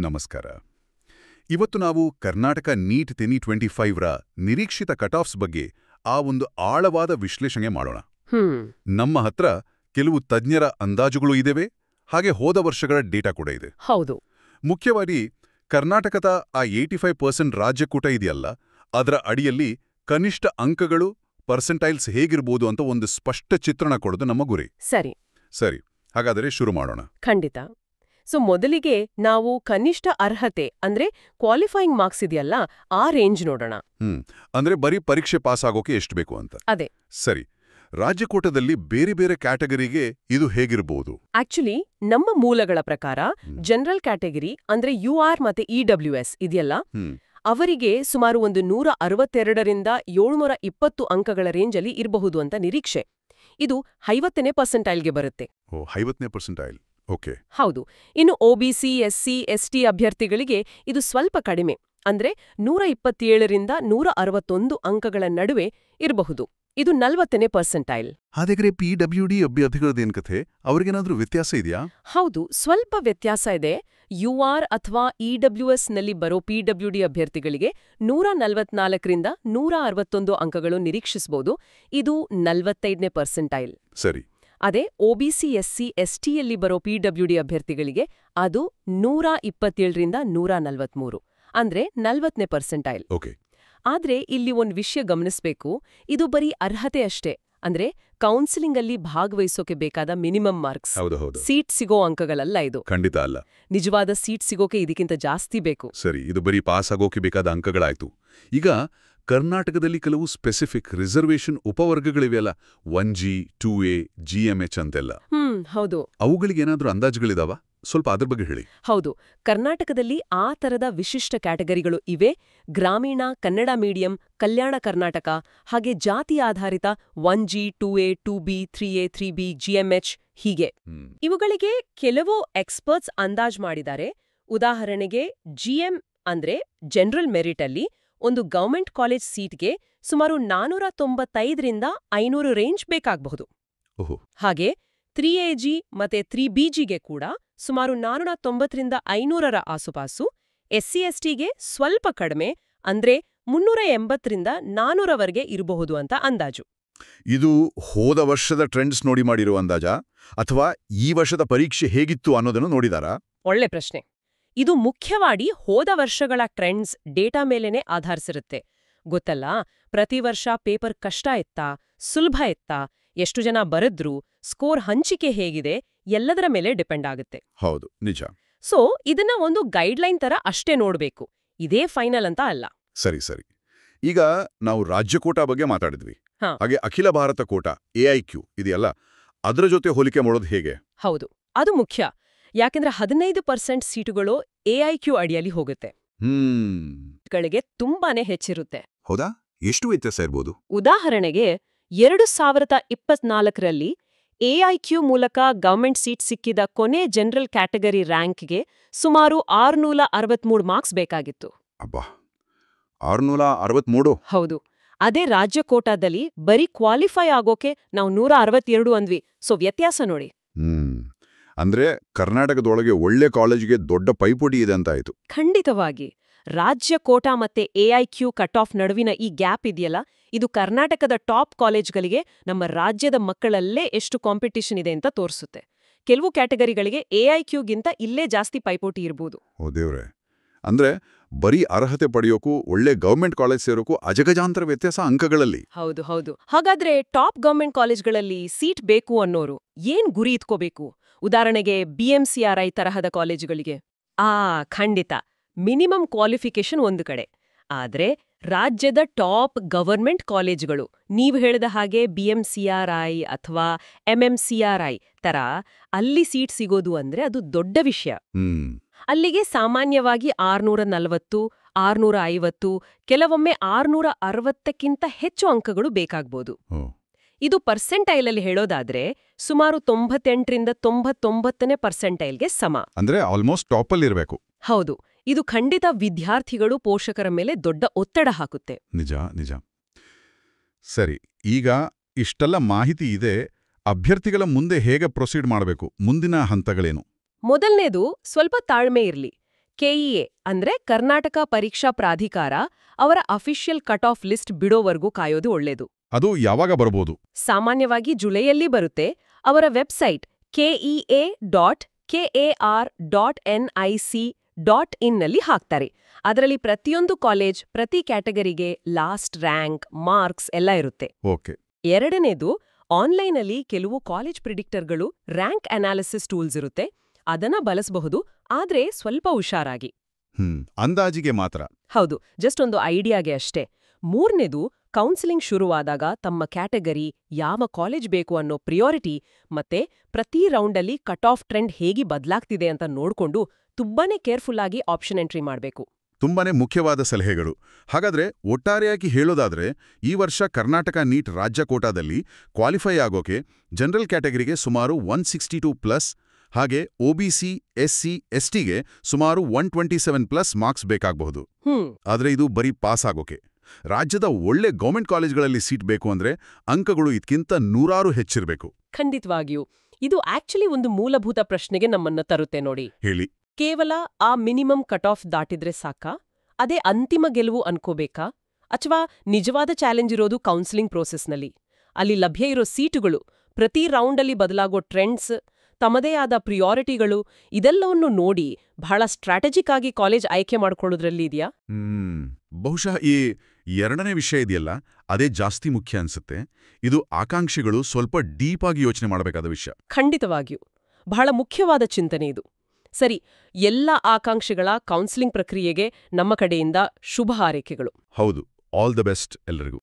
ನಮಸ್ಕಾರ. ಇವತ್ತು ನಾವು ಕರ್ನಾಟಕ ನೀಟ್ 2025 ರ ನಿರೀಕ್ಷಿತ ಕಟ್-ಆಫ್ಸ್ ಬಗ್ಗೆ ಆ ಒಂದು ಆಳವಾದ ವಿಶ್ಲೇಷಣೆ ಮಾಡೋಣ. ನಮ್ಮ ಹತ್ರ ಕೆಲವು ತಜ್ಞರ ಅಂದಾಜುಗಳು ಇದ್ದೇವೆ, ಹಾಗೆ ಹೋದ ವರ್ಷಗಳ ಡೇಟಾ ಕೂಡ ಇದೆ. ಹೌದು. ಮುಖ್ಯವಾಗಿ ಕರ್ನಾಟಕದ ಆ 85% ರಾಜ್ಯಕೂಟ ಇದೆಯಲ್ಲ, ಅದರ ಅಡಿಯಲ್ಲಿ ಕನಿಷ್ಠ ಅಂಕಗಳು ಪರ್ಸೆಂಟೈಲ್ಸ್ ಹೇಗಿರ್ಬೋದು ಅಂತ ಒಂದು ಸ್ಪಷ್ಟ ಚಿತ್ರಣ ಕೊಡೋದು ನಮ್ಮ ಗುರಿ. ಸರಿ, ಹಾಗಾದರೆ ಶುರು ಮಾಡೋಣ. ಖಂಡಿತ. ಮೊದಲಿಗೆ ನಾವು ಕನಿಷ್ಠ ಅರ್ಹತೆ ಅಂದ್ರೆ ಕ್ವಾಲಿಫೈಯಿಂಗ್ ಮಾರ್ಕ್ಸ್ ಇದೆಯಲ್ಲ, ಆ ರೇಂಜ್ ನೋಡೋಣ. ಅಂದ್ರೆ ಬರೀ ಪರೀಕ್ಷೆ ಪಾಸ್ ಆಗೋಕೆ ಎಷ್ಟು ಬೇಕು ಅಂತ. ಅದೇ. ಸರಿ, ರಾಜ್ಯಕೂಟದಲ್ಲಿ ಬೇರೆ ಬೇರೆ ಕ್ಯಾಟಗರಿಗೆ ಇದು ಹೇಗಿರಬಹುದು? ಆಕ್ಚುಲಿ ನಮ್ಮ ಮೂಲಗಳ ಪ್ರಕಾರ ಜನರಲ್ ಕ್ಯಾಟಗರಿ ಅಂದ್ರೆ UR ಮತ್ತೆ EWS ಇದೆಯಲ್ಲ, ಅವರಿಗೆ ಸುಮಾರು ಒಂದು 162ರಿಂದ 720 ಅಂಕಗಳ ರೇಂಜಲ್ಲಿ ಇರಬಹುದು ಅಂತ ನಿರೀಕ್ಷೆ. ಇದು 50ನೇ ಪರ್ಸೆಂಟೈಲ್ಗೆ ಬರುತ್ತೆ. 50ನೇ ಪರ್ಸೆಂಟೈಲ್. ಓಕೆ. ಹೌದು. ಇನ್ನು OBC, SC, ST ಅಭ್ಯರ್ಥಿಗಳಿಗೆ ಇದು ಸ್ವಲ್ಪ ಕಡಿಮೆ, ಅಂದ್ರೆ 127ರಿಂದ 161 ಅಂಕಗಳ ನಡುವೆ ಇರಬಹುದು. ಇದು 40ನೇ ಪರ್ಸೆಂಟೈಲ್. ಹಾಗಾದ್ರೆ PWD ಅಭ್ಯರ್ಥಿಗಳದೇನ್ ಕಥೆ? ಅವ್ರಿಗೇನಾದ್ರೂ ವ್ಯತ್ಯಾಸ ಇದೆಯಾ? ಹೌದು, ಸ್ವಲ್ಪ ವ್ಯತ್ಯಾಸ ಇದೆ. UR ಅಥವಾ EWS ನಲ್ಲಿ ಬರೋ PWD ಅಭ್ಯರ್ಥಿಗಳಿಗೆ 144ರಿಂದ 161 ಅಂಕಗಳು ನಿರೀಕ್ಷಿಸಬಹುದು. ಇದು 45ನೇ ಪರ್ಸೆಂಟೈಲ್. ಸರಿ. ಅದೇ OBC, SC, STಯಲ್ಲಿ ಬರೋ PWD ಅಭ್ಯರ್ಥಿಗಳಿಗೆ ಅದು 127ರಿಂದ 143, ಅಂದ್ರೆ 40ನೇ ಪರ್ಸೆಂಟೈಲ್. ಓಕೆ. ಆದ್ರೆ ಇಲ್ಲಿ ಒಂದು ವಿಷಯ ಗಮನಿಸಬೇಕು, ಇದು ಬರೀ ಅರ್ಹತೆ ಅಷ್ಟೇ. ಅಂದ್ರೆ ಕೌನ್ಸಿಲಿಂಗ್ ಅಲ್ಲಿ ಭಾಗವಹಿಸೋಕೆ ಬೇಕಾದ ಮಿನಿಮಮ್ ಮಾರ್ಕ್ಸ್. ಸೀಟ್ ಸಿಗೋ ಅಂಕಗಳಲ್ಲ ಇದು. ಖಂಡಿತ ಅಲ್ಲ. ನಿಜವಾದ ಸೀಟ್ ಸಿಗೋಕೆ ಇದಕ್ಕಿಂತ ಜಾಸ್ತಿ ಬೇಕು. ಸರಿ, ಇದು ಬರೀ ಪಾಸ್ ಆಗೋಕೆ ಬೇಕಾದ ಅಂಕಗಳಾಯ್ತು. ಈಗ ಕರ್ನಾಟಕದಲ್ಲಿ ಕೆಲವು specific reservation ಉಪವರ್ಗಗಳಿವೆಯಲ್ಲ, 1G, 2A, GMH ಅಂತೆಲ್ಲ. ಹೌದು. ಅವುಗಳಿಗೇನಾದ್ರೂ ಅಂದಾಜುಗಳಿದಾವ? ಸ್ವಲ್ಪ ಅದ್ರ ಬಗ್ಗೆ ಹೇಳಿ. ಹೌದು, ಕರ್ನಾಟಕದಲ್ಲಿ ಆ ತರದ ವಿಶಿಷ್ಟ ಕ್ಯಾಟಗರಿಗಳು ಇವೆ. ಗ್ರಾಮೀಣ, ಕನ್ನಡ ಮೀಡಿಯಂ, ಕಲ್ಯಾಣ ಕರ್ನಾಟಕ, ಹಾಗೆ ಜಾತಿ ಆಧಾರಿತ 1G, 2A, 2B, 3A, 3B, GMH ಹೀಗೆ. ಇವುಗಳಿಗೆ ಕೆಲವು ಎಕ್ಸ್ಪರ್ಟ್ಸ್ ಅಂದಾಜ್ ಮಾಡಿದ್ದಾರೆ. ಉದಾಹರಣೆಗೆ GM ಅಂದ್ರೆ ಜನರಲ್ ಮೆರಿಟ್ ಅಲ್ಲಿ ಒಂದು ಗವರ್ಮೆಂಟ್ ಕಾಲೇಜ್ ಸೀಟ್ಗೆ ಸುಮಾರು 495ರಿಂದ 500 ರೇಂಜ್ ಬೇಕಾಗಬಹುದು. ಹಾಗೆ 3AG ಮತ್ತೆ 3BGಗೆ ಕೂಡ ಸುಮಾರು 490ರಿಂದ 500ರ ಆಸುಪಾಸು. SC/STಗೆ ಸ್ವಲ್ಪ ಕಡಿಮೆ, ಅಂದ್ರೆ 380ರಿಂದ 400ರವರೆಗೆ ಇರಬಹುದು ಅಂತ ಅಂದಾಜು. ಇದು ಹೋದ ವರ್ಷದ ಟ್ರೆಂಡ್ಸ್ ನೋಡಿ ಮಾಡಿರುವ ಅಂದಾಜಾ ಅಥವಾ ಈ ವರ್ಷದ ಪರೀಕ್ಷೆ ಹೇಗಿತ್ತು ಅನ್ನೋದನ್ನು ನೋಡಿದಾರಾ? ಒಳ್ಳೆ ಪ್ರಶ್ನೆ. ಇದು ಮುಖ್ಯವಾಗಿ ಹೋದ ವರ್ಷಗಳ ಟ್ರೆಂಡ್ಸ್ ಡೇಟಾ ಮೇಲೇನೆ ಆಧರಿಸಿರುತ್ತೆ. ಗೊತ್ತಲ್ಲ, ಪ್ರತಿ ವರ್ಷ ಪೇಪರ್ ಕಷ್ಟ ಇತ್ತಾ, ಸುಲಭ ಇತ್ತಾ, ಎಷ್ಟು ಜನ ಬರೆದ್ರು, ಸ್ಕೋರ್ ಹಂಚಿಕೆ ಹೇಗಿದೆ, ಎಲ್ಲದರ ಮೇಲೆ ಡಿಪೆಂಡ್ ಆಗುತ್ತೆ. ಹೌದು, ನಿಜ. ಇದನ್ನ ಒಂದು ಗೈಡ್ಲೈನ್ ತರ ಅಷ್ಟೇ ನೋಡ್ಬೇಕು, ಇದೇ ಫೈನಲ್ ಅಂತ ಅಲ್ಲ. ಸರಿ. ಈಗ ನಾವು ರಾಜ್ಯಕೂಟ ಬಗ್ಗೆ ಮಾತಾಡಿದ್ವಿ. ಹಾಗೆ ಅಖಿಲ ಭಾರತ ಕೋಟ AIQ ಇದೆಯಲ್ಲ, ಅದರ ಜೊತೆ ಹೋಲಿಕೆ ಮಾಡೋದು ಹೇಗೆ? ಹೌದು, ಅದು ಮುಖ್ಯ. ಯಾಕೆಂದ್ರೆ 15% ಸೀಟುಗಳು AIQ ಅಡಿಯಲ್ಲಿ ಹೋಗುತ್ತೆ. ಗಳಿಗೆ ತುಂಬಾನೇ ಹೆಚ್ಚಿರುತ್ತೆ. ಹೌದಾ? ಎಷ್ಟು ವ್ಯತ್ಯಾಸ ಇರ್ಬೋದು? ಉದಾಹರಣೆಗೆ 2024ರಲ್ಲಿ AIQ ಮೂಲಕ ಗವರ್ಮೆಂಟ್ ಸೀಟ್ ಸಿಕ್ಕಿದ ಕೊನೆ ಜನರಲ್ ಕ್ಯಾಟಗರಿ ರ್ಯಾಂಕ್ಗೆ ಸುಮಾರು 663 ಮಾರ್ಕ್ಸ್ ಬೇಕಾಗಿತ್ತು. ಅಬ್ಬಾ, 663? ಹೌದು. ಅದೇ ರಾಜ್ಯ ಕೋಟಾದಲ್ಲಿ ಬರೀ ಕ್ವಾಲಿಫೈ ಆಗೋಕೆ ನಾವು 162 ಅಂದ್ವಿ. ವ್ಯತ್ಯಾಸ ನೋಡಿ. ಅಂದ್ರೆ ಕರ್ನಾಟಕದೊಳಗೆ ಒಳ್ಳೆ ಕಾಲೇಜಿಗೆ ದೊಡ್ಡ ಪೈಪೋಟಿ ಇದೆ ಅಂತ ಆಯ್ತು. ಖಂಡಿತವಾಗಿ. ರಾಜ್ಯ ಕೋಟಾ ಮತ್ತೆ AIQ ಕಟ್ ಆಫ್ ನಡುವಿನ ಈ ಗ್ಯಾಪ್ ಇದೆಯಲ್ಲ, ಇದು ಕರ್ನಾಟಕದ ಟಾಪ್ ಕಾಲೇಜ್ಗಳಿಗೆ ನಮ್ಮ ರಾಜ್ಯದ ಮಕ್ಕಳಲ್ಲೇ ಎಷ್ಟು ಕಾಂಪಿಟಿಷನ್ ಇದೆ ಅಂತ ತೋರಿಸುತ್ತೆ. ಕೆಲವು ಕ್ಯಾಟಗರಿಗಳಿಗೆ AIQಗಿಂತ ಇಲ್ಲೇ ಜಾಸ್ತಿ ಪೈಪೋಟಿ ಇರಬಹುದು. ಓ ದೇವ್ರೆ. ಅಂದ್ರೆ ಬರೀ ಅರ್ಹತೆ ಪಡೆಯೋಕು ಒಳ್ಳೆ ಗವರ್ಮೆಂಟ್ ಕಾಲೇಜ್ ಸೇರೋಕು ಅಜಗಜಾಂತರ ವ್ಯತ್ಯಾಸ ಅಂಕಗಳಲ್ಲಿ. ಹೌದು. ಹಾಗಾದ್ರೆ ಟಾಪ್ ಗವರ್ಮೆಂಟ್ ಕಾಲೇಜ್ಗಳಲ್ಲಿ ಸೀಟ್ ಬೇಕು ಅನ್ನೋರು ಏನ್ ಗುರಿ ಇಟ್ಕೋಬೇಕು? ಉದಾಹರಣೆಗೆ BMCRI ತರಹದ ಕಾಲೇಜುಗಳಿಗೆ ಖಂಡಿತ ಮಿನಿಮಮ್ ಕ್ವಾಲಿಫಿಕೇಶನ್ ಒಂದು ಕಡೆ. ಆದ್ರೆ ರಾಜ್ಯದ ಟಾಪ್ ಗವರ್ಮೆಂಟ್ ಕಾಲೇಜುಗಳು, ನೀವು ಹೇಳಿದ ಹಾಗೆ BMCRI ಅಥವಾ MMCRI ತರ ಅಲ್ಲಿ ಸೀಟ್ ಸಿಗೋದು ಅಂದ್ರೆ ಅದು ದೊಡ್ಡ ವಿಷಯ. ಅಲ್ಲಿಗೆ ಸಾಮಾನ್ಯವಾಗಿ 640, 650, ಕೆಲವೊಮ್ಮೆ 660ಕ್ಕಿಂತ ಹೆಚ್ಚು ಅಂಕಗಳು ಬೇಕಾಗ್ಬೋದು. ಇದು ಪರ್ಸೆಂಟೈಲಲ್ಲಿ ಹೇಳೋದಾದ್ರೆ ಸುಮಾರು 98ರಿಂದ 99ನೇ ಪರ್ಸೆಂಟೈಲ್ಗೆ ಸಮ. ಅಂದ್ರೆ ಆಲ್ಮೋಸ್ಟ್ ಟಾಪಲ್ಲಿ ಇರಬೇಕು. ಹೌದು. ಇದು ಖಂಡಿತ ವಿದ್ಯಾರ್ಥಿಗಳು, ಪೋಷಕರ ಮೇಲೆ ದೊಡ್ಡ ಒತ್ತಡ ಹಾಕುತ್ತೆ. ನಿಜ. ಸರಿ, ಈಗ ಇಷ್ಟೆಲ್ಲ ಮಾಹಿತಿ ಇದೆ. ಅಭ್ಯರ್ಥಿಗಳ ಮುಂದೆ ಹೇಗೆ ಪ್ರೊಸೀಡ್ ಮಾಡಬೇಕು? ಮುಂದಿನ ಹಂತಗಳೇನು? ಮೊದಲನೇದು, ಸ್ವಲ್ಪ ತಾಳ್ಮೆ ಇರ್ಲಿ. ಕೆಇಎ ಅಂದ್ರೆ ಕರ್ನಾಟಕ ಪರೀಕ್ಷಾ ಪ್ರಾಧಿಕಾರ ಅವರ ಅಫಿಷಿಯಲ್ ಕಟ್ ಆಫ್ ಲಿಸ್ಟ್ ಬಿಡೋವರೆಗೂ ಕಾಯೋದು ಒಳ್ಳೇದು. ಅದು ಯಾವಾಗ ಬರಬಹುದು? ಸಾಮಾನ್ಯವಾಗಿ ಜುಲೈಯಲ್ಲಿ ಬರುತ್ತೆ. ಅವರ ವೆಬ್ಸೈಟ್ kea.kar.nic.in ನಲ್ಲಿ ಹಾಕ್ತಾರೆ. ಅದರಲ್ಲಿ ಪ್ರತಿಯೊಂದು ಕಾಲೇಜ್, ಪ್ರತಿ ಕ್ಯಾಟಗರಿಗೆ ಲಾಸ್ಟ್ ರ್ಯಾಂಕ್, ಮಾರ್ಕ್ಸ್ ಎಲ್ಲ ಇರುತ್ತೆ. ಓಕೆ. ಎರಡನೇದು, ಆನ್ಲೈನಲ್ಲಿ ಕೆಲವು ಕಾಲೇಜ್ ಪ್ರಿಡಿಕ್ಟರ್ಗಳು, ರ್ಯಾಂಕ್ ಅನಾಲಿಸಿಸ್ ಟೂಲ್ಸ್ ಇರುತ್ತೆ. ಅದನ್ನ ಬಳಸಬಹುದು, ಆದ್ರೆ ಸ್ವಲ್ಪ ಹುಷಾರಾಗಿ. ಅಂದಾಜಿಗೆ ಮಾತ್ರ. ಹೌದು, ಜಸ್ಟ್ ಒಂದು ಐಡಿಯಾಗೆ ಅಷ್ಟೇ. ಮೂರನೇದು, ಕೌನ್ಸಿಲಿಂಗ್ ಶುರುವಾದಾಗ ತಮ್ಮ ಕ್ಯಾಟಗರಿ, ಯಾವ ಕಾಲೇಜ್ ಬೇಕು ಅನ್ನೋ ಪ್ರಿಯಾರಿಟಿ ಮತ್ತೆ ಪ್ರತಿ ರೌಂಡಲ್ಲಿ ಕಟ್ ಆಫ್ ಟ್ರೆಂಡ್ ಹೇಗೆ ಬದಲಾಗ್ತಿದೆ ಅಂತ ನೋಡ್ಕೊಂಡು ತುಂಬಾನೇ ಕೇರ್ಫುಲ್ ಆಗಿ ಆಪ್ಷನ್ ಎಂಟ್ರಿ ಮಾಡಬೇಕು. ತುಂಬಾನೇ ಮುಖ್ಯವಾದ ಸಲಹೆಗಳು. ಹಾಗಾದ್ರೆ ಒಟ್ಟಾರೆಯಾಗಿ ಹೇಳೋದಾದ್ರೆ, ಈ ವರ್ಷ ಕರ್ನಾಟಕ ನೀಟ್ ರಾಜ್ಯ ಕೋಟಾದಲ್ಲಿ ಕ್ವಾಲಿಫೈ ಆಗೋಕೆ ಜನರಲ್ ಕ್ಯಾಟಗರಿಗೆ ಸುಮಾರು 162+, ಹಾಗೆ ಒಬಿಸಿ, ಎಸ್ಸಿ, ಎಸ್ಟಿಗೆ ಸುಮಾರು 127+ ಮಾರ್ಕ್ಸ್ ಬೇಕಾಗಬಹುದು. ಆದ್ರೆ ಇದು ಬರೀ ಪಾಸ್ ಆಗೋಕೆ. ರಾಜ್ಯದ ಒಳ್ಳೆ ಗೌರ್ಮೆಂಟ್ ಕಾಲೇಜ್ಗಳಲ್ಲಿ ಸೀಟ್ ಬೇಕು ಅಂದ್ರೆ ಅಂಕಗಳು ಇದಕ್ಕಿಂತ 100 ಹೆಚ್ಚಿರಬೇಕು. ಖಂಡಿತವಾಗಿಯೂ. ಇದು ಆಕ್ಚುಲಿ ಒಂದು ಮೂಲಭೂತ ಪ್ರಶ್ನೆಗೆ ನಮ್ಮನ್ನ ತರುತ್ತೆ ನೋಡಿ. ಹೇಳಿ. ಕೇವಲ ಆ ಮಿನಿಮಮ್ ಕಟ್ ಆಫ್ ದಾಟಿದ್ರೆ ಸಾಕಾ? ಅದೇ ಅಂತಿಮ ಗೆಲುವು ಅನ್ಕೋಬೇಕಾ? ಅಥವಾ ನಿಜವಾದ ಚಾಲೆಂಜ್ ಇರೋದು ಕೌನ್ಸಿಲಿಂಗ್ ಪ್ರೋಸೆಸ್ನಲ್ಲಿ? ಅಲ್ಲಿ ಲಭ್ಯ ಇರೋ ಸೀಟುಗಳು, ಪ್ರತಿ ರೌಂಡಲ್ಲಿ ಬದಲಾಗೋ ಟ್ರೆಂಡ್ಸ್, ತಮ್ಮದೇ ಆದ ಪ್ರಿಯಾರಿಟಿಗಳು, ಇದೆಲ್ಲವನ್ನು ನೋಡಿ ಬಹಳ ಸ್ಟ್ರಾಟಜಿಕ್ ಆಗಿ ಕಾಲೇಜ್ ಆಯ್ಕೆ ಮಾಡ್ಕೊಳ್ಳೋದ್ರಲ್ಲಿ ಇದೆಯಾ? ಬಹುಶಃ ಈ ಎರಡನೇ ವಿಷಯ ಇದೆಯಲ್ಲ, ಅದೇ ಜಾಸ್ತಿ ಮುಖ್ಯ ಅನ್ಸುತ್ತೆ. ಇದು ಆಕಾಂಕ್ಷಿಗಳು ಸ್ವಲ್ಪ ಡೀಪ್ ಆಗಿ ಯೋಚನೆ ಮಾಡಬೇಕಾದ ವಿಷಯ. ಖಂಡಿತವಾಗಿಯೂ ಬಹಳ ಮುಖ್ಯವಾದ ಚಿಂತನೆ ಇದು. ಸರಿ, ಎಲ್ಲ ಆಕಾಂಕ್ಷಿಗಳ ಕೌನ್ಸಿಲಿಂಗ್ ಪ್ರಕ್ರಿಯೆಗೆ ನಮ್ಮ ಕಡೆಯಿಂದ ಶುಭ ಹಾರೈಕೆಗಳು. ಹೌದು, ಆಲ್ ದ ಬೆಸ್ಟ್ ಎಲ್ಲರಿಗೂ.